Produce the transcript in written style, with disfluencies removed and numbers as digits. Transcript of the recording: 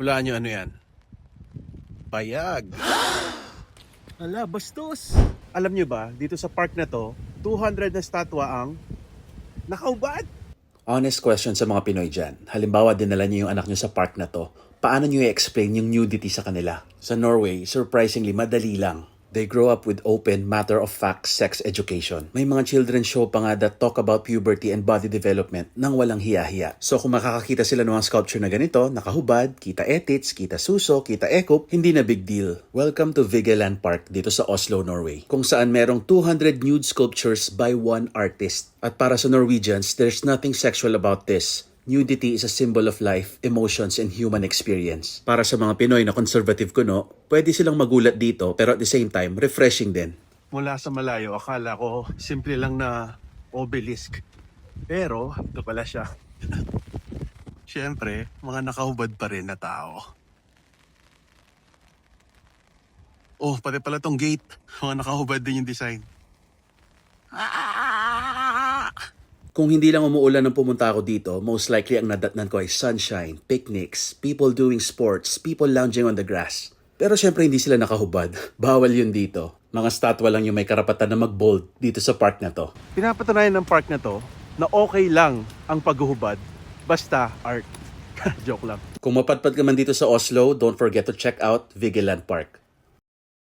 Hulaan nyo ano yan? Bayag. Ala, bastos. Alam nyo ba, dito sa park na to, 200 na statwa ang nakaubad. Honest question sa mga Pinoy dyan. Halimbawa, dinala niyo yung anak niyo sa park na to. Paano niyo i-explain yung nudity sa kanila? Sa Norway, surprisingly, madali lang. They grow up with open, matter-of-fact sex education. May mga children's show pa nga that talk about puberty and body development nang walang hiya-hiya. So kung makakakita sila ng mga sculpture na ganito, nakahubad, kita etits, kita suso, kita ekop, hindi na big deal. Welcome to Vigeland Park dito sa Oslo, Norway, kung saan merong 200 nude sculptures by one artist. At para sa Norwegians, there's nothing sexual about this. Nudity is a symbol of life, emotions, and human experience. Para sa mga Pinoy na conservative kuno, pwede silang magulat dito pero at the same time, refreshing din. Mula sa malayo, akala ko simple lang na obelisk. Pero, ito pala siya. Siyempre, mga nakahubad pa rin na tao. Oh, pati pala tong gate. Mga nakahubad din yung design. Kung hindi lang umuulan nang pumunta ako dito, most likely ang nadatnan ko ay sunshine, picnics, people doing sports, people lounging on the grass. Pero syempre hindi sila nakahubad. Bawal yun dito. Mga statwa lang yung may karapatan na mag-bold dito sa park na to. Pinapatunayan ng park na to na okay lang ang paghuhubad basta art. Joke lang. Kung mapadpad ka man dito sa Oslo, don't forget to check out Vigeland Park.